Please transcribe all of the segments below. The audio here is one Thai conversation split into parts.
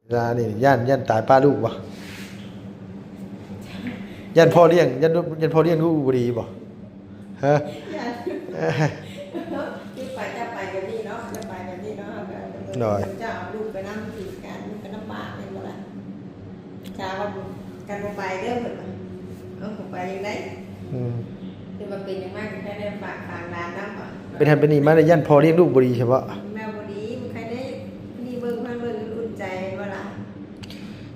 เวลานี่ย่านตายป้าลูกบ่ย่านพ่อเลี้ยงย่านพ่อเลี้ยงลูกบ่ดีบ่ฮะที่ไปจะไปกันนี่เนาะจะไปกันนี่เนาะจะเอาลูกไปนั่งที่กันไปน้ำบากเลยบ่ล่ะชาว่ากันไปเด้อเหมือนเอาไปยังไงคือมันเป็นยังไงแค่ได้ฝากทางร้านน้ำก่อนเป็นทันเป็นนี่มาได้ย่านพ่อเลี้ยงลูกบ่ดีเฉพาะแมวบดีมันใครได้นี่เบิ่งพันเบิ่งอุ่นใจบ่ล่ะ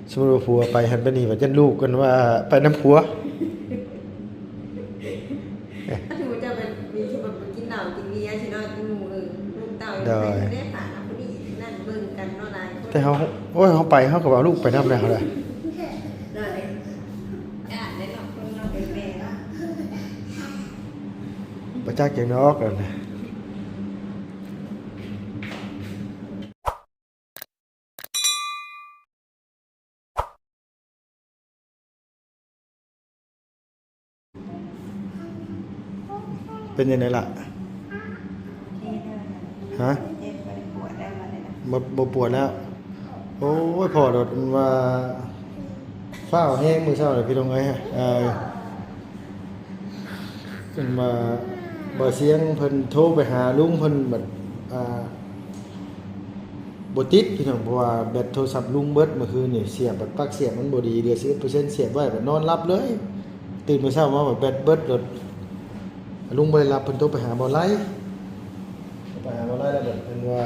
สมมุติว่าผัวไปหันไปนี่ว่าย่านลูกกันว่าไปน้ำผัวถ้าถือว่าจะเป็นมีที่แบบกินเหล้ากินเบียร์ใช่เนาะกินหมูลูกเต่ายังได้ผ่านคนนี้นั่นเบิ่งกันเนาะนายแต่เขาโอ้ยเขาไปเขาก็เอาลูกไปนำแล้วแหละได้ได้เนาะคนเราเป็นแม่เนาะบ่จักจังดอกนั่นน่ะเป็นยังไงล่ะฮะบ่ปวดแล้วโอ้ยพอดมันว่าฟ้าวแห้งมื้อเช้าเลยพี่น้องเอ้ยเพิ่นมาบ่เสียงเพิ่นโทรไปหาลุงเพิ่นแบบบ่ติดพี่น้องเพราะว่าแบตโทรศัพท์ลุงเบิดเมื่อคืนนี่เสียบบัดปลั๊กเสียบมันบ่ดีเหลือ11%เสียบไว้บัดนอนหลับเลยตื่นมื้อเช้ามาบัดแบตเบิดรถลุงบ่ได้รับเพิ่นโทรไปหาบ่ไลไปหาบ่ไลแล้วแบบเพิ่นว่า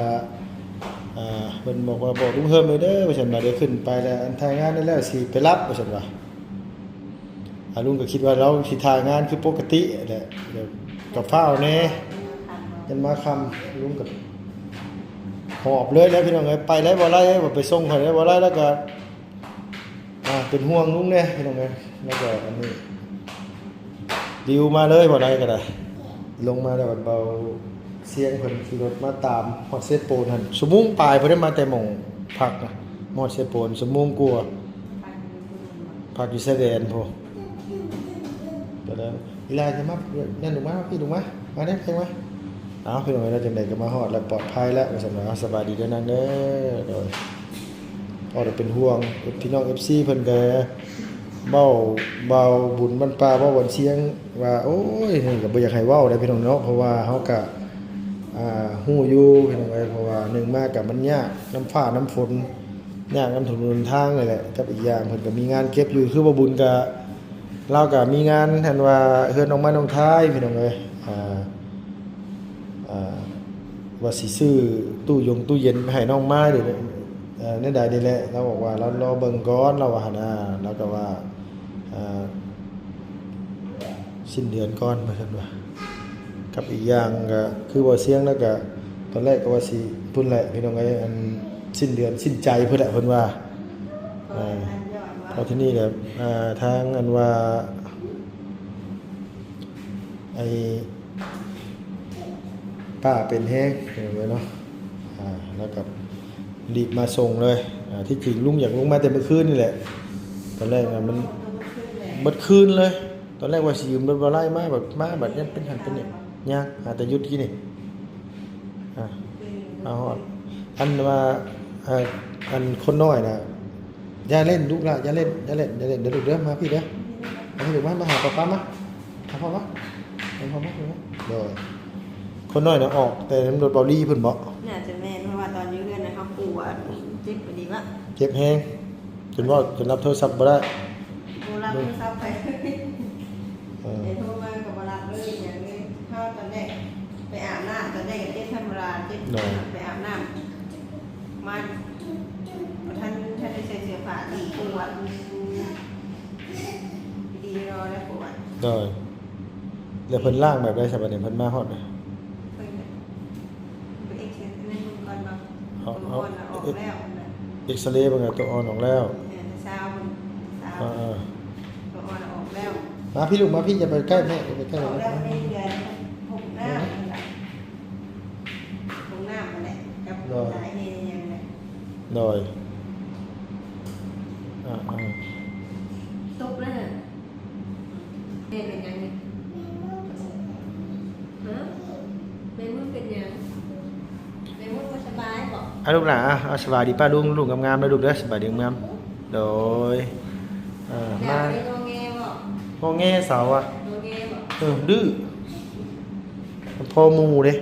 เพิ่นบอกว่าบอกลุงเฮิมเลยเด้อว่าซั่นว่าได้ขึ้นไปแล้วอันถ่ายงานได้แล้วสิไปรับว่าซั่นว่าลุงก็คิดว่าเราสิถ่ายงานคือปกติแหละเดี๋ยวกับฟ้าวแน่ยันมาค่ำลุงก็หอบเลยแล้วพี่น้องเอ้ยไปแล้วบ่ไลบ่ไปส่งเขาแล้วบ่ไลแล้วก็เป็นห่วงลุงแน่พี่น้องเอ้ยแล้วก็อันนี้ดิวมาเลยบ่ได้ก็ได้ลงมาแล้วเบาเสียงเพิ่นขี่รถมาตามฮอดเซตโปนหั่นชั่วโมงปลายเพิ่นได้มาแต่หม่องพักนะฮอดเซตโปนชั่วโมงกว่าพักอยู่ไสแดนพุ่นก็แล้วอีลาจะมานั่นลงมาพี่ลงมาเด้อเพิ่นมาเอาพี่น้องเราจังได๋ก็มาฮอดแล้วปลอดภัยแล้วว่าซั่นว่าสบายดีเด้อนั่นเด้อโดยพอได้เป็นห่วงพี่น้อง FC เพิ่นก็เบาบุญบรรปาเว้าวันเสียงว่าโอ้ยนี่ก็บ่อยากให้เว้าได้พี่น้องเนาะเพราะว่าเฮาก็ฮู้อยู่พี่น้องเอ้ยเพราะว่าหนึ่งมาก็มันยากน้ำฟ้าน้ำฝนยากนำถนนทางนี่แหละกับอีกอย่างเพิ่นก็มีงานเก็บอยู่คือบ่บุญก็เราก็มีงานหั่นว่าเฮือนน้องไม้น้องท้ายพี่น้องเอ้ยว่าสิซื้อตู้เย็นไปให้น้องไม้เด้อนั่นใดนี่แหละเราบอกว่าเรารอเบิ่งก่อนเราว่าหั่นเราก็ว่าสิ้นเดือนก่อนว่าซั่นว่ากับอีกอย่างก็คือว่าเสียงแล้วก็ตอนแรกก็ว่าสิพุ่นแหละพี่น้องเอ้ยอันสิ้นเดือนสิ้นใจเพิ่นแหละเพิ่นว่าพอที่นี่แหละทางอันว่าไอ้ป้าเป็นแฮงเห็นไหมเนาะแล้วก็รีบมาส่งเลยที่จริงลุงอยากลงมาแต่เมื่อคืนนี่แหละตอนแรกมันเมื่อคืนเลยตอนแรกว่าสิยืมรถบ่ไล่มาแบบนี้เป็นหันเป็นเนี่ยยากแต่ยุดที่นี่เอาฮอดอันว่าอันคนน้อยน่ะอย่าเล่นลูกละอย่าเล่นเดี๋ยวลูกเด้อมาพี่เด้อมาพี่ลูกมาหาป๊ามาหาพ่อมาเด้อคนน้อยน่ะออกแต่ตำรวจเบาลี่เพิ่นบ่น่าจะแม่นเพราะว่าตอนอยู่เรือนน่ะเฮาปวดเจ็บปานนี้วะเจ็บแฮงจนรับโทรศัพท์บ่ได้บ่รับโทรศัพท์ไปโทรมาก็บ่รับเลยอย่างนี้ถ้าตอนแรกไปอาบน้ำตอนแรกก็เจ็บธรรมดาเจ็บไปอาบน้ำมันท่านได้ใส่เสื้อผ้าดีปวดดีรอแล้วปวดได้แล้วเพิ่นล่างแบบได้ซะบัดนี้เพิ่นมาฮอดออกแล้วเอ็กซเรย์บ่ไงตัวอ่อนออกแล้วเช้าตัวอ่อนออกแล้วมาพี่ลูกมาพี่อย่าไปใกล้แม่อย่าไปใกล้เลยแล้วนี่เดือน6 หน้ามาแหละกับสายเฮยังไงโดยตุ๊บแล้วเป็นยังไงฮะเป็นมือเป็นยังเป็นมือสบายบอก ลูกหลานเอาสบายดีป้าลุงลูกงามๆเลยลูกเด้อสบายดีงามโดยมา โงแงบ่ โงแง่เสาอ่ะ โงแงบ่ ดื้อพอหมู่เด้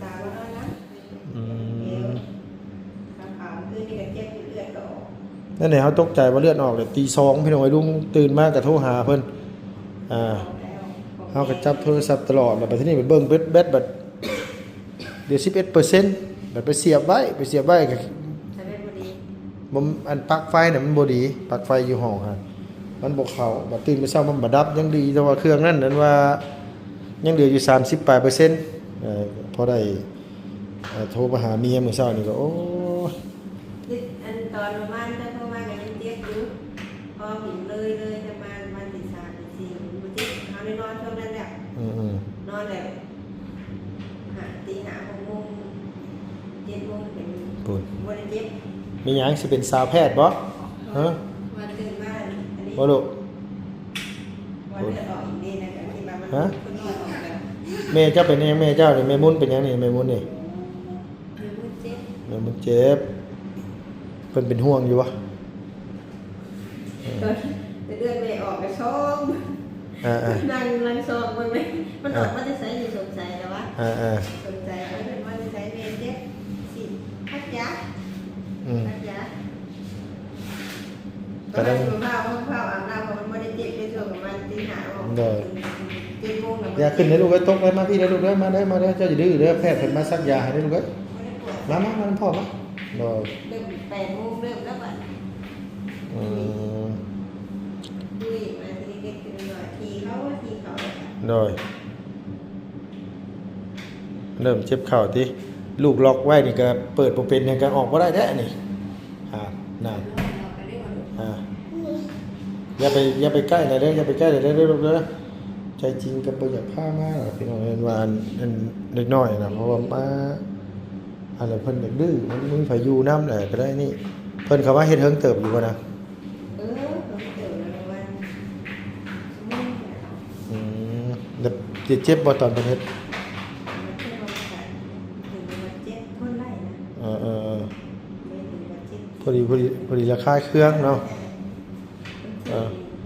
สาวน้อยนะ อืม ขาวๆคือนี่ก็เจ็บเลือดก็ออก นั่นแหละเขาตกใจว่าเลือดออกเลยตีสองพี่น้องไอ้ลุงตื่นมาก็โทรหาเพิ่นเขาก็จับโทรศัพท์ตลอดแบบที่นี่เป็นเบิ้งเบ็ดบัดเดี๋ยว11%แบบไปเสียบไว้ก็ ใช้ได้บ่ดี มันอันปลั๊กไฟน่ะมันบ่ดีปลั๊กไฟอยู่ห้องฮะมันบ่เข้าบัดตื่นมาเช้ามันบ่ดับยังดีแต่ว่าเครื่องนั้นว่ายังเหลืออยู่30%พอได้โทรมาหาเมียมื้อเช้านี่ก็โอ้ อันตอนประมาณจะโทรมาก็ยังเจ็บอยู่พอหินเลยจะมาตี3ตี4มันเจ็บเอาได้นอนช่วงนั้นแหละ นอนแล้วตี5 6 โมง7 โมงเป็น ปุ่น บ่ได้เจ็บ มีหยังสิเป็นสาวแพทย์บ่ฮะ วันตื่นมาอันนี้ บ่ลูก วันเลือดออกอีกนี่นะที่มามันคนนอนออกแล้ว แม่เจ้าเป็นยังแม่เจ้านี่แม่มุนเป็นหยังนี่แม่มุนนี่ มันเจ็บ แม่มุนเจ็บเพิ่นเป็นห่วงอยู่วะ แต่เลือดไม่ออกไปช่อง นั่งซองมันออกมาจะใส่อยู่สงสัยแล้ววะสงสัยว่าเป็นว่าจะใช้เมนเจ็บสิพักยาพักยาก็ได้มาเผาอาบน้ำเพราะมันไม่ได้เจ็บในช่วงประมาณตี5 โมง7 โมง อย่าขึ้นเด้อลูกเอ้ยตกไปมาพี่เด้อลูกเด้อมาเด้อเจ้าอย่าดื้อเด้อแพทย์เพิ่นมาซักยาให้เด้อลูกเอ้ยมาพ่อมาบ่ เริ่ม8 โมงเริ่มแล้วบัด อืม ดุยมาทีเด็กๆหน่อยทีเขา โดยเริ่มเจ็บเข่าติลูกล็อกไว้นี่ก็เปิดบ่เป็นเนี่ยก็ออกบ่ได้แท้นี่นั่นอย่าไปใกล้เลยเด้ออย่าไปใกล้เลยเด้อลูกเด้อใจจริงก็บ่อยากพามาหรอกพี่น้องเห็นว่าอันเล็กน้อยนะเพราะว่ามาอะไรเพิ่นอยากดื้อมันมึงพาอยู่นำแหละก็ได้นี่เพิ่นเขาว่าเฮ็ดเฮิงเติบอยู่บ่นะ ผมเจอแล้วว่า แล้วเจ็บบ่ตอนเพิ่นเฮ็ด มันเจ็บมันเจ็บคนไล่นะ ไม่ถึงมันเจ็บ พอดีราคาเครื่องเนาะ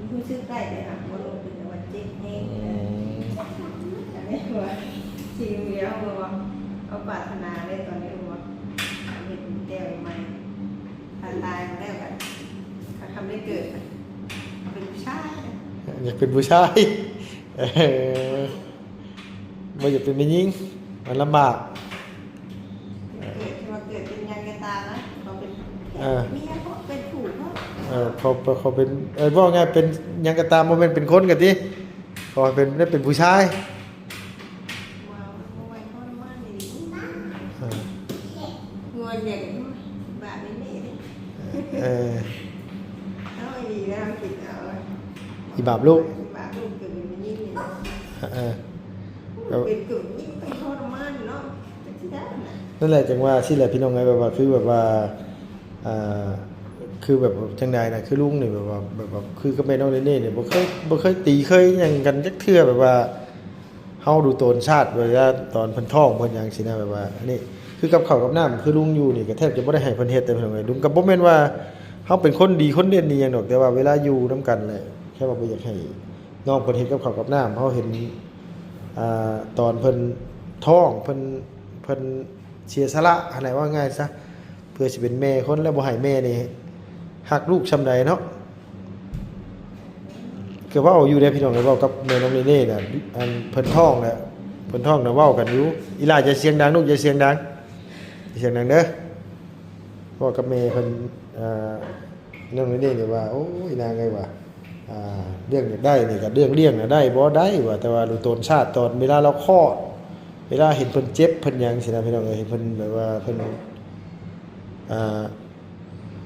ผู้ชื่อใกล้เลยค่ะว่าลงถึงมันเจ็บเองแต่ไม่ว่าทีเดียวว่าเอาปรารถนาเลยตอนนี้ว่าเห็นเดียวมันตายมาแล้วกันเขาทำได้เกิดเป็นผู้ชาย อยากเป็นผู้ชายบ่อยากเป็นแม่หญิงมันลำบาก เกิดเป็นยังกระตานะเขาเป็นเมียเขาเป็นผู้เขา เขาเป็นว่าไงเป็นหยังก็ตามบ่แม่นเป็นคนกันติขอให้เป็นได้เป็นผู้ชาย ว้าวเอาไว้ทอดมันนี่งวนเด็กแบบนี้นี่เอาไอ้ดีแล้วกินเอา อีบาปลูก บาปลูกเกิดเป็นยิ่งนี่เป็นกึ่งยิ่งไปทอดมันเนาะจะที่ได้นะ นั่นแหละจังว่าสิแหละพี่น้องไงแบบว่าคือแบบว่าคือแบบจังใดนะคือลุงนี่แบบว่าคือก็แม่น้องเน่ๆเนี่ยบ่เคยตีเคยหยังกันจักเทื่อแบบว่าเฮาดูโตนชาติเวลาตอนเพิ่นท้องเพิ่นหยังสินะแบบว่าอันนี้คือกับข้าวกับน้ำคือลุงอยู่นี่ก็แทบจะบ่ได้ให้เพิ่นเฮ็ดแต่พี่น้องไงลุงก็บ่แม่นว่าเฮาเป็นคนดีคนเด่นนี่หยังดอกแต่ว่าเวลาอยู่นํกันแหละแค่ว่าบ่อยากให้น้องเพิ่นเฮ็ดกับข้าวกับน้ำเฮาเห็นตอนเพิ่นท้องเพิ่นเสียสละอะไรว่าง่ายซะเพื่อสิเป็นแม่คนแล้วบ่ให้แม่นี่หักลูกชำใดเนาะก็เว้าอยู่ได้พี่น้องเว้ากับแม่น้องเน่ๆน่ะอันเพิ่นท้องน่ะเพิ่นท้องน่ะเว้ากันอยู่อีหล่าจะเสียงดังลูกอย่าเสียงดังเสียงดังเด้อเว้ากับแม่เพิ่นน้องเน่ๆนี่ว่าโอ้ยนางไงว่าเรื่องอยากได้นี่ก็เรื่องเลี้ยงน่ะได้บ่ได้ว่าแต่ว่าดูตนชาติตอนเวลาเราคลอดเวลาเห็นเพิ่นเจ็บเพิ่นหยังสินะพี่น้องเห็นเพิ่นแบบว่าเพิ่น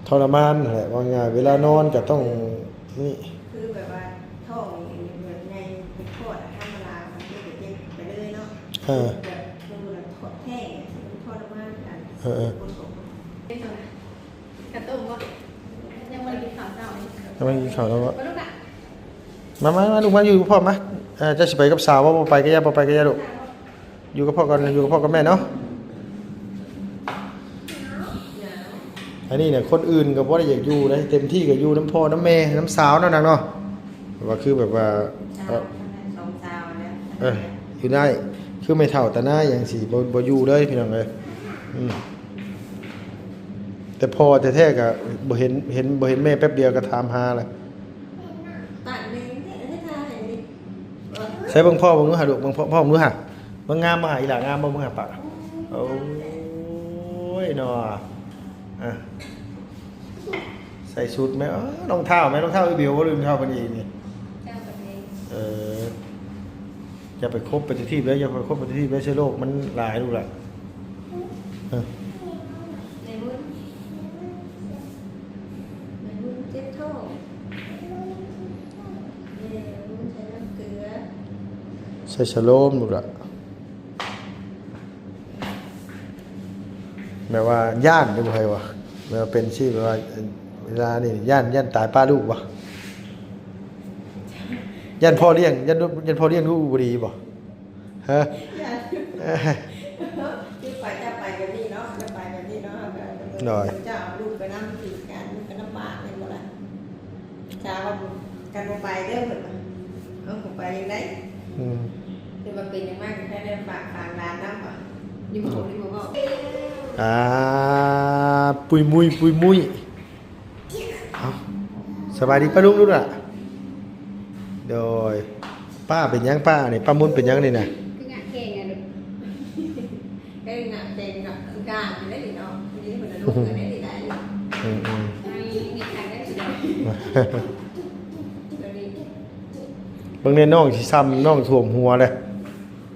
ทรมานแหละว่าง่ายเวลานอนก็ต้องนี่ คือแบบว่าท้องเหมือนในเป็นทอดธรรมดามันจะเจ็บไปเลยเนาะแบบมันทอดแห้งทอดมากกันกระตุ้มว่ายังไม่ได้กินข้าวเช้า ยังไม่กินข้าวแล้วมาลูกมาอยู่กับพ่อมาจะสิไปกับสาวว่าบ่ไปก็อย่าบ่ไปก็อย่าลูกอยู่กับพ่อก่อนอยู่กับพ่อกับแม่เนาะ นนี้เนี่ยคนอื่นก็บ่ได้อยากอยู่ได้เต็มที่ก็อยู่น้ำพ่อน้ำแม่น้ำสาวนั่นน่ะเนาะว่าคือแบบว่าสองสาวแล้ว อยู่ได้คือไม่เท่าแต่หน้าอย่างสิบ่อยู่เลยพี่น้องเอ้ยแต่พอแท้ๆก็บ่เห็นแม่แป๊บเดียวก็ถามหาแล้วปากนึงให้ทาให้ดิ ใช้เบิ่งพ่อเบิ่งดูหาลูกเบิ่งพ่อมึงดูหาเบิ่งงามบ่หาอีหล่างามบ่มึงหาปะโอ้ยเนาะใส่ชุดไหมรองเท้าไหมรองเท้าไอ้เบลว่าลืมเท้าเพิ่นเองนี่อย่าไปคบไปที่แล้วอย่าไปคบไปที่แล้วเชื้อโรคมันหลายลูกล่ะในมือเจ็บท้องใช้น้ำเกลือใส่ชะโลมลูกล่ะแม้ว่าย่านได้บ่ใครวะแม้ว่าเป็นชื่อแบบว่าเวลานี่ย่านตายป้าลูกบ่ย่านพ่อเลี้ยงย่านพ่อเลี้ยงลูกบ่ดีบ่ฮะที่ไปจะไปกันนี่เนาะจะไปกันนี่เนาะจะเอาลูกไปน้ำผีกันไปน้ำบาดเป็นบ่ล่ะชาว่ากันบ่ไปเด้อเพิ่นผมไปยังไงคือมันเป็นยังไงแค่ได้ฝากร้านน้ำป่ะนี่บ่ก็ปุยมุยเอาสบายดีป้าลุงลูกล่ะโดยป้าเป็นยังป้าเนี่ยป้ามุนเป็นยังนี่นะคืองานเก่งไงลูกก็งานเก่งกับการอยู่ได้ดีเนาะนี่เหมือนลูกกันได้ดีได้บางเนี่ยน้องสิซ้ำน้องถ่วมหัวเลย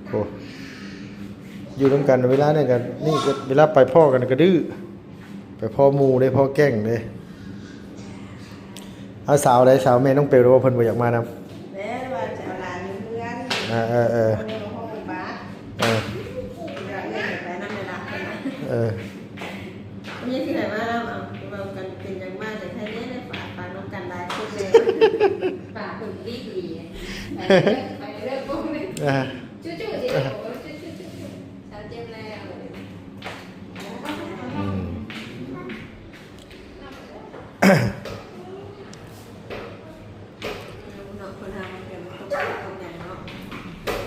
โอ้อยู่ร่วมกันเวลาเนี่ยกันนี่ก็เวลาไปพ่อกันก็ดื้อไปพ่อมูได้พ่อแกล้งเลยเอาสาวใดสาวแม่น้องเปลว่าเพิ่นบ่อยากมานำแม่ว่าจะเอาหลานอยู่เพื่อนห้องบ้านไปนั่งในร้านไม่ใช่ที่ไหนมาแล้วเรากันเป็นยังมากแต่แค่นี้ได้ฝากน้องกันได้ทุกเดือนฝากคนดีไปเรื่อยพวกนี้จู่ๆสิสาวเจ็บแล้ว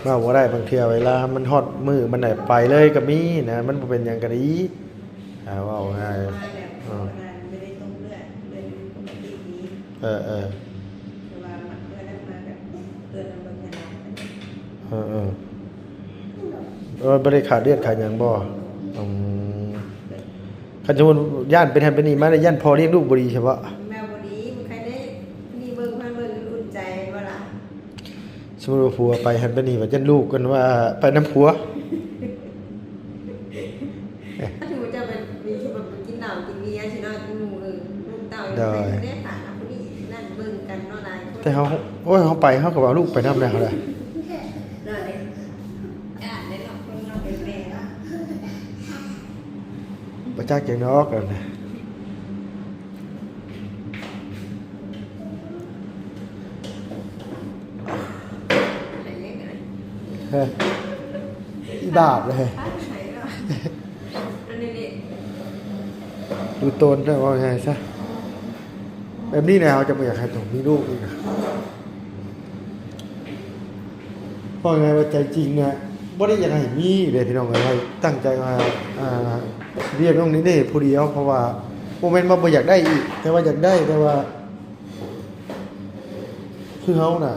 มาบ่ได้บางเทื่อเวลามันฮอดมือมันได้ไปเลยก็มีนะมันบ่เป็นหยังก็ดีว่าง่ายไม่ได้ต้มเลือดเป็นปกติดีแต่ว่ามันเลือดมาแบบเลือดมันขนาดบ่ได้ขาดเลือดขาดหยังบ่คันสมมุติย่านเป็นหันเป็นนี่มาได้ย่านพอเลี้ยงลูกบ่ดีใช่บ่แมวบ่ดีมันใครได้นี่เบิ่งอุ่นใจบ่ล่ะสมมุติว่าผัวไปหันไปนี่ว่าย่านลูกกันว่าไปน้ำผัวถือว่าจะเป็นมีที่แบบกินเหล้ากินเบียร์สิเนาะกินหมูลูกเต่าได้ผ่านนะผู้นี้นั่นเบิ่งกันเนาะหลายแต่เฮาโอ้ยเฮาไปเฮาก็เอาลูกไปนำแล้วแหละประจักษ์อย่างนอกกันนะอีบาปเลยดูตนได้ว่าไงซะแบบนี้นะเราจะไม่อยากให้ต้องมีลูกอีกนะเพราะไงว่าใจจริงเนี่ยบ่ได้อยากให้มีเลยพี่น้องเอ้ยตั้งใจมาเรียนตรงนี้ได้ผู้เดียวเพราะว่าโมเมนต์มาบ่อยากได้อีกแต่ว่าอยากได้แต่ว่าคือเฮาน่ะ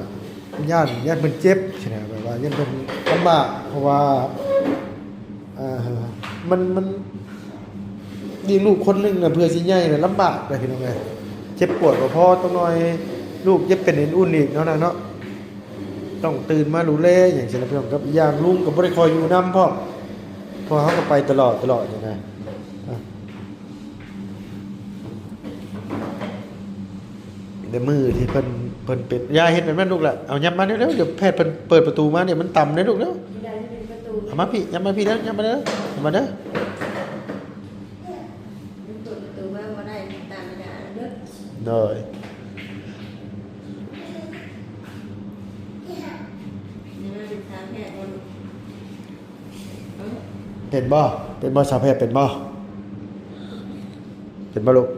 ย่านเพิ่นเจ็บใช่ไหมแบบว่าย่านเพิ่นลำบากเพราะว่ามันมีลูกคนนึงน่ะเพื่อสิใหญ่น่ะลำบากเลยพี่น้องเอ้ยเจ็บปวดบ่พอต้องหน่อยลูกเจ็บเป็นอุ่นอีกเนาะนะเนาะต้องตื่นมาดูแลอย่างเช่นพี่น้องครับอย่างลุงก็บ่ได้คอยอยู่นำพ่อเขาก็ไปตลอดอย่างไงในมือที่เพิ่นเป็ดยาเฮ็ดแบบนั้นลูกล่ะเอายับมาเร็วๆเดี๋ยวแพทย์เพิ่นเปิดประตูมาเนี่ยมันต่ำเด้ลูกเร็วเอามาพี่ยับมาพี่เด้อยับมาเด้อมาเด้อเลยเป็นบ่สาวแพทย์เป็นบ่ เป็นบ่ลูก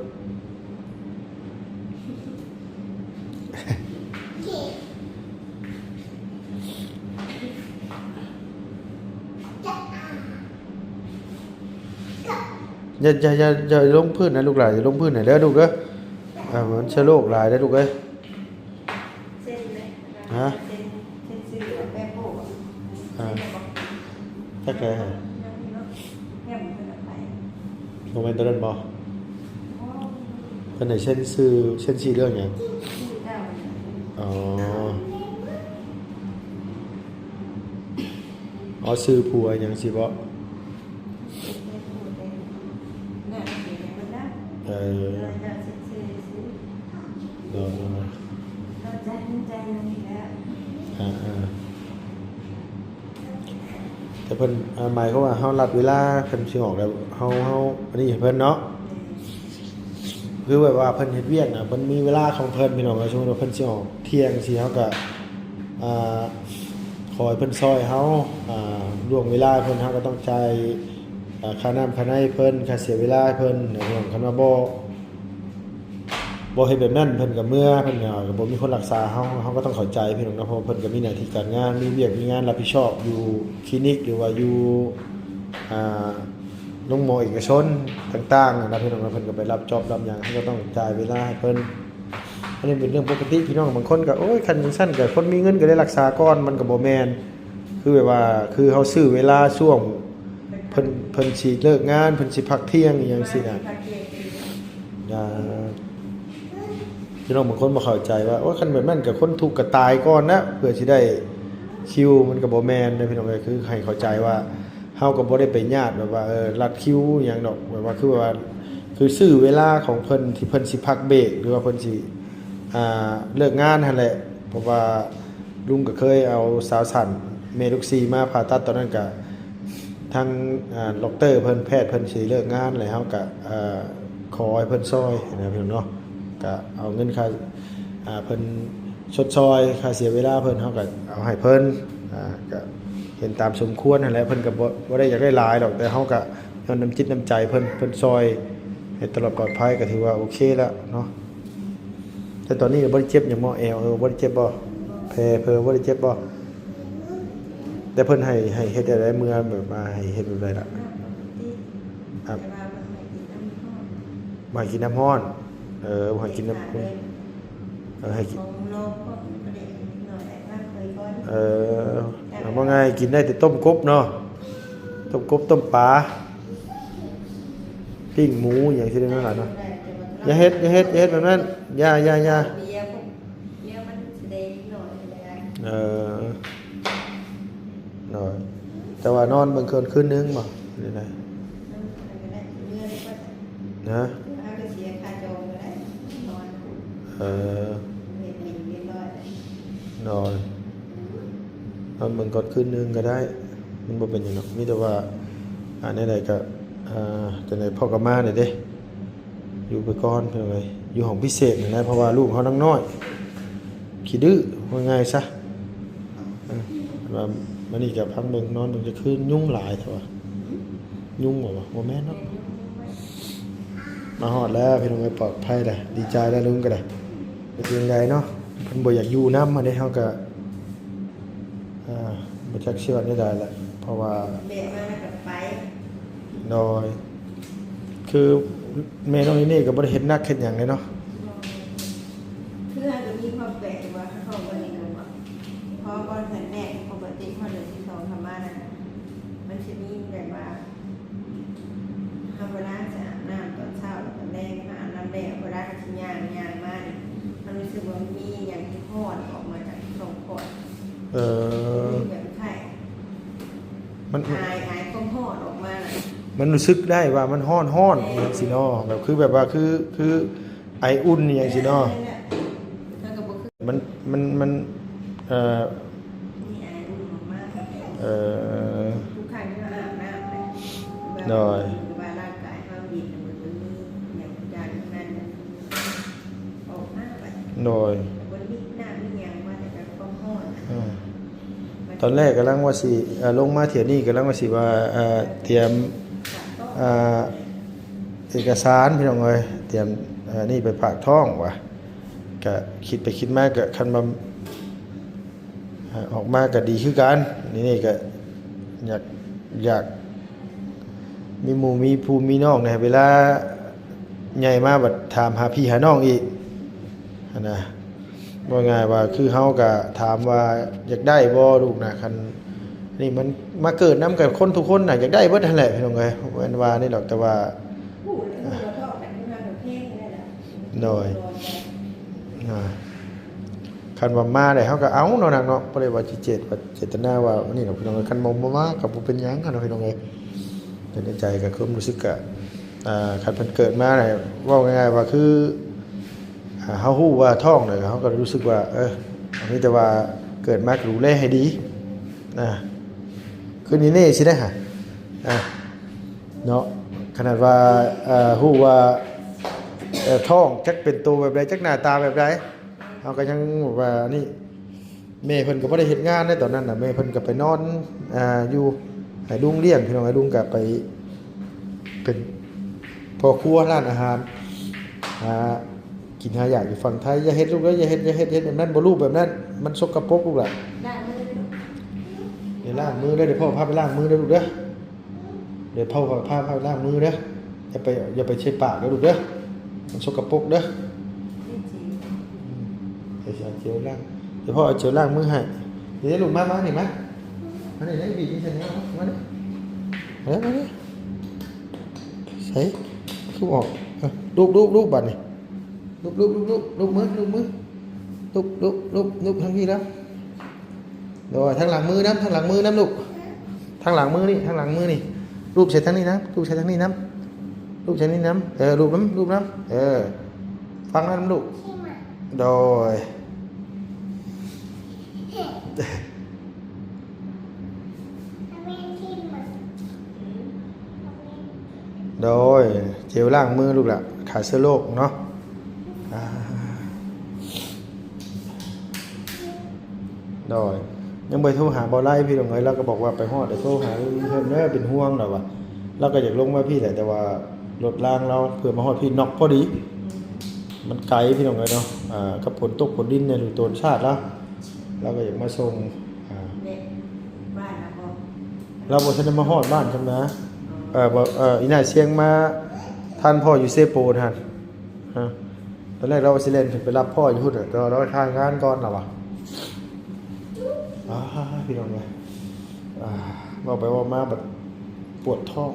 อย่าลงพื้นนะลูกหลานอย่าลงพื้นไหนเด้อลูกเด้อมันเชื้อโรคหลายเด้อลูกเอ้ย เส้นเลย ฮะ เส้นซื้อแป้งโบ้เส้นบอก จักเลยฮะ เนี่ยมันเป็นอะไร โมเมนต์ตอนนั้นบ่เพิ่นให้เส้นซื้อเส้นสีเรื่องหยัง ชื่อเจ้า อ๋อซื้อผัวหยังสิบ่ เนี่ยเสียงมันนะ เออ เราจะซื้อ เออ เราใจมันแล้ว แต่เพิ่นหมายเขามว่าเฮารัดเวลาเพิ่นสิออกแล้วเฮาอันนี้ให้เพิ่นเนาะคือแบบว่าเพิ่นเฮ็ดเวียกน่ะเพิ่นมีเวลาของเพิ่นพี่น้องว่าสมมุติว่าเพิ่นสิออกเที่ยงสิเฮาก็อ่าคอยเพิ่นซอยเฮาล่วงเวลาเพิ่นเฮาก็ต้องจ่ายค่าน้ำค่าไฟเพิ่นค่าเสียเวลาเพิ่นเนาะคันว่าบ่เฮ็ดแบบนั้นเพิ่นก็เมื่อเพิ่นก็บ่มีคนรักษาเฮาก็ต้องเข้าใจพี่น้องเนาะเพราะเพิ่นก็มีหน้าที่การงานมีเวียกมีงานรับผิดชอบอยู่คลินิกหรือว่าอยู่โรงหมอเอกชนต่างๆนะพี่น้องเพิ่นก็ไปรับจ็อบรับหยังเฮาก็ต้องจ่ายเวลาให้เพิ่นอันนี้เป็นเรื่องปกติพี่น้องบางคนก็โอ้ยคันจังซั่นก็คนมีเงินก็ได้รักษาก่อนมันก็บ่แม่นคือแบบว่าคือเฮาซื้อเวลาช่วงเพิ่นสิเลิกงานเพิ่นสิพักเที่ยงอีหยังซี่น่ะพี่น้องบางคนบ่เข้าใจว่าโอ้ยคันแบบนั้นก็คนทุกข์ก็ตายก่อนนะเพื่อสิได้คิวมันก็บ่แม่นเด้พี่น้องเอ้ยคือให้เข้าใจว่าเฮาก็บ่ได้ไปญาติแบบว่ารัดคิวหยังดอกแบบว่าคือว่าคือซื้อเวลาของเพิ่นที่เพิ่นสิพักเบรกหรือว่าเพิ่นสิเลิกงานนั่นแหละเพราะว่าลุงก็เคยเอาสาวสั่นเมลูกซีมาผ่าตัดตอนนั้นก็ทางด็อกเตอร์เพิ่นแพทย์เพิ่นสิเลิกงานแล้วเฮาก็ขอให้เพิ่นซอยนะพี่น้องเนาะก็เอาเงินค่าเพิ่นชดซอยค่าเสียเวลาเพิ่นเฮาก็เอาให้เพิ่นก็เห็นตามสมควรนั่นแหละเพิ่นก็บ่ได้อยากได้หลายดอกแต่เฮาก็ย้อนน้ำจิตน้ำใจเพิ่นซอยให้ตลอดปลอดภัยก็ถือว่าโอเคแล้วเนาะแต่ตอนนี้ก็บ่ได้เจ็บหยังบ่แอวบ่ได้เจ็บบ่แผลเพิ่นบ่ได้เจ็บบ่แต่เพิ่นให้เฮ็ดอะไรเมื่อแบบมาให้เฮ็ดแบบใดล่ะครับมากินน้ำร้อนบ่ให้กินน้ำให้กินเอาว่าไงกินได้แต่ต้มกบเนาะต้มกบต้มปลาปิ้งหมูอย่างที่นั่นแหละเนาะอย่าเฮ็ดแบบนั้นอย่าหน่อยแต่ว่านอนบางคืนนึงบ่ได้นะนอนมึงกดคืนนึงก็ได้มันบ่เป็นหยังหรอกมีแต่ว่าในใดก็จังได๋พ่อกับมานี่เด้อยู่ไปก่อนเพิ่นว่าอยู่ห้องพิเศษนี่นะเพราะว่าลูกเฮานังน้อยขี้ดื้อว่าง่ายซะว่ามื้อนี้ก็พังเบิ่งนอนเบิ่งจะคืนยุงหลายเถอะว่ายุงบ่แม่นเนาะมาฮอดแล้วพี่น้องปลอดภัยแล้วดีใจแล้วลุงก็ได้เป็นจังไดเนาะเพิ่นบ่อยากอยู่นำมาได้เฮาก็บ่จักเชื่อได้แหละเพราะว่าเบะมาแล้วก็ไปน้อยคือแม่น้องนี่ก็บ่ได้เฮ็ดนักเฮ็ดหยังเลยเนาะคืออาจจะมีความแปลกว่าเขาบ่ได้รู้ว่าพอก่อนแผ่นแรกปกติพอเดือนที่2ทำมาน่ะมันสิมีแบบว่าทำเวลาจะอาบน้ำตอนเช้าแล้วตอนแรกอาบน้ำแดดเวลาสิย่างมานี่มันรู้สึกว่ามีอย่างที่พอดออกมาจากช่องคลอดแบบไข่มันหายความหอดออกมาน่ะมันรู้สึกได้ว่ามันร้อนอย่างสิเนาะแบบคือแบบว่าคือไออุ่นอย่างสิเนาะมันมีไออุ่นออกมาทุกครั้งที่เราอาบน้ำเลยหน่อยว่าร่างกายเราดีมันจะมีอย่างนั้นออกมาไปหน่อยบนนี้หน้ามีอย่างว่าแต่แบบความหอดตอนแรกกำลังว่าสิลงมาเที่ยวนี้กำลังว่าสิว่าเตรียม อกสารพี่น้องเอ้ยเตรียมนี่ไปฝากท้องว่ะก็คิดไปคิดมาก็คันมาออกมาก็ดีคือกันนี่ก็อยากมีหมู่มีภูมิมีน้องในเวลาใหญ่มาบัดถามหาพี่หาน้องอีกนะว่าง่ายว่าคือเฮาก็ถามว่าอยากได้บ่ลูกนะคันนี่มันมาเกิดนำกับคนทุกคนน่ะอยากได้เบิดนั่นแหละพี่น้องเอ้ยบ่แม่นว่านี่ดอกแต่ว่าผู้เราทอดกันขึ้นมาเป็นเพลงนี่แหละ โดยคันว่ามาได้เฮาก็เอาเนาะนักเนาะบ่ได้ว่าสิเจตนาว่านี่ดอกพี่น้องเอ้ยคันบ่มาก็บ่เป็นหยังกันเนาะพี่น้องเอ้ยแต่ในใจก็คือรู้สึกก็คันเพิ่นเกิดมาได้เว้าง่ายๆว่าคือเฮาฮู้ว่าท้องน่ะเฮาก็รู้สึกว่าอันนี้แต่ว่าเกิดมาก็ดูแลให้ดีคือนี่สิได้หะเนาะขนาดว่าฮู้ว่าท้องจักเป็นตัวแบบใดจักหน้าตาแบบใดเฮาก็ยังว่านี่แม่เพิ่นก็บ่ได้เฮ็ดงานในตอนนั้นน่ะแม่เพิ่นก็ไปนอนอยู่ให้ลุงเลี้ยงพี่น้องให้ลุงก็ไปเป็นพ่อครัวร้านอาหารกินหาอยากอยู่ฝั่งไทยอย่าเฮ็ดลูกเด้ออย่าเฮ็ดแบบนั้นบ่รู้แบบนั้นมันสกปรกลูกล่ะได้ไม่ได้ลูก เดี๋ยวล้างมือเด้อเดี๋ยวพ่อพาไปล้างมือเด้อลูกเด้อเดี๋ยวพ่อพาไปล้างมือเด้ออย่าไปใช้ปากเด้อลูกเด้อมันสกปรกเด้อเดี๋ยวเอาเจลล้างเดี๋ยวพ่อเอาเจลล้างมือให้เดี๋ยวลูกมานี่มานี่ได้บีบนี่ใส่นี่มานี่มานี่ใส่คือออกลูกบัดนี่ลูกมือลูกทั้งนี้แล้วโดยทั้งหลังมือน้ำลูกทั้งหลังมือนี่รูปใช้ทั้งนี้น้ำรูปใช้ทั้งนี้น้ำรูปใช้นี้น้ำรูปน้ำฟังน้ำลูกโดยเจลล้างมือลูกละขาเสื้อโลกเนาะโดยยังไปโทรหาบอไล่พี่ตรงไหนเราก็บอกว่าไปฮอดแต่โทรหาเพื่อนเนื้อเป็นห่วงหรอวะเราก็อยากลงมาพี่แต่ว่ารถล่างเราเพื่อมาฮอดพี่นอกพอดีมันไกลพี่ตรงไหนเนาะกับฝนตกฝนดินเนี่ยดูโตนชาติแล้วเราก็อยากมาส่งบ้านนะพ่อเราบอกฉันจะมาฮอดบ้านฉันนะอีน่าเชียงมาท่านพ่ออยู่เซโปท่านตอนแรกเราสิเลนไปรับพ่ออยู่หุ่นก็เราทานงานก่อนหรอวะพี่น้องเลยว่าไปว่ามาแบบปวดท้อง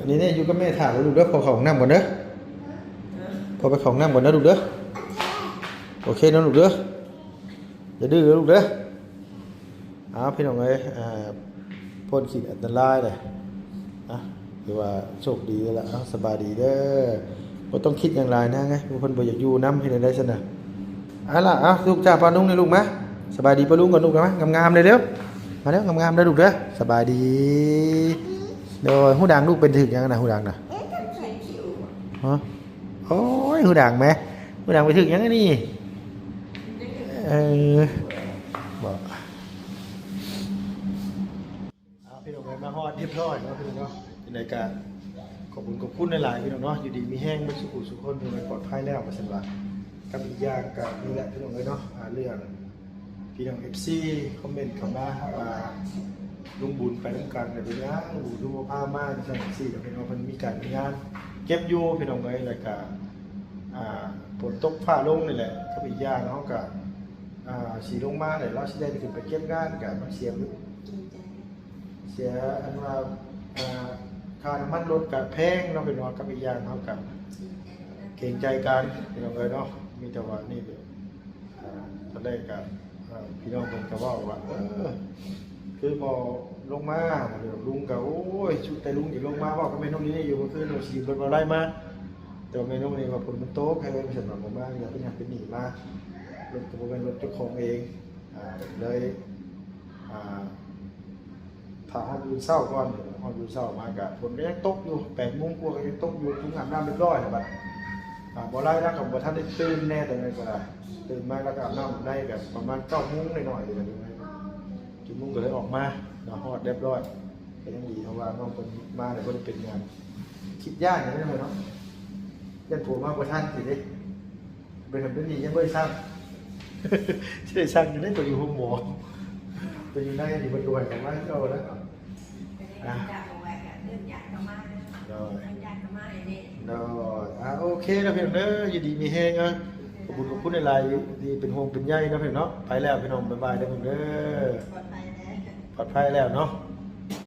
นี่อยู่กับแม่ถ่ายแล้วดูเด้อพอของน้ำก่อนเด้อพอไปของน้ำก่อนนะลูกเด้อโอเคนะลูกเด้ออย่าดื้อลูกเด้อพี่น้องเลยพ่นขีดอันตรายเลยคือว่าโชคดีแล้วสบายดีเด้อบ่ต้องคิดอย่างไรนะไงบางคนบ่อยากอยู่น้ำให้ได้ซะนะล่ะลูกจ้าปานุ่งนี่ลูกมั้ยสบายดีปาลุงก่อนลูกนะงามๆเลยเร็วมาแล้วงามๆได้ลูกเด้อสบายดีโดยหูดังลูกเป็นถึกยังนะหูดังนะโอ้ยหูดังไหมหูดังไปถึกยังนี่บอกพี่น้องมาฮอดเรียบร้อยเนาะพี่น้องเนาะในการขอบคุณหลายๆพี่น้องเนาะอยู่ดีมีแห้งไม่สุขคนอยู่ในปลอดภัยแล้วมาสันว่ากับอีกอย่างกับนี่แหละพี่น้องเลยเนาะเรื่องพี่น้อง FC คอมเมนต์เข้ามาว่าลุงบุญไปน้ำกันในปีนี้ลุงบุญดูผ้าม่านจังซี่กับพี่น้องมันมีการงานเก็บอยู่พี่น้องเลยแล้วก็ฝนตกฟ้าลงนี่แหละกับอีกอย่างเขาก็สีลงมาเลยเราสิได้ขึ้นไปเก็บงานกับมาเสียอันว่าค่าน้ำมันรถกับแพงเราเป็นว่ากับอีกอย่างเขากับเกรงใจกันพี่น้องเลยเนาะมีแต่ว่านี่ตอนแรกกับพี่น้องเป็นกระว่าคือพอลงมาเดี๋ยวลุงกับโอ้ยชุดแต่ลุงอยู่ลงมาบอกกับแม่น้องนี่อยู่ก็คือเราสีรถมาไล่มาแต่แม่น้องนี่ว่าผลมันโต๊ะให้เป็นสำหรับผมบ้างอย่าเป็นอย่างเป็นหนีมารถก็เป็นรถเจ้าของเองเลยถ้าห้องดูเศร้าก่อนห้องดูเศร้ามากับฝนก็ยังตกอยู่8 โมงกว่าก็ยังตกอยู่ทุ่งอาบน้ำเรียบร้อยนะบัดบ่ไล่แล้วกับบ่ท่านได้ตื่นแน่แต่ไงก็ได้ตื่นมาแล้วก็อาบน้ำได้กับประมาณ9 โมงหน่อยๆเลยนะจุดมุ่งก็เลยออกมาฮอดเรียบร้อย ก็ยังดีเพราะว่าน้องคนมาแต่คนเป็นงานคิดยากอย่างนี้เลยเนาะยันผัวมากกว่าท่านสิเด้เป็นแบบนี้ยังไม่ได้สร้างที่ได้สร้างอยู่ในตัวอยู่ห้องหมอตัวอยู่ในนี่มันรวยกันมากเราแล้ว จากเอาไว้กับเรื่องยากก็มากเรื่องยากก็มากนี่ โอเคนะพี่น้องเด้ออยู่ดีมีแฮงเนาะขอบคุณขอบคุณในไลน์ดีเป็นห่วงเป็นใยนะพี่น้องเนาะไปแล้วพี่น้องบ๊ายบายเด้อพี่น้องเด้อ ปลอดภัยนะ ปลอดภัยแล้วเนาะ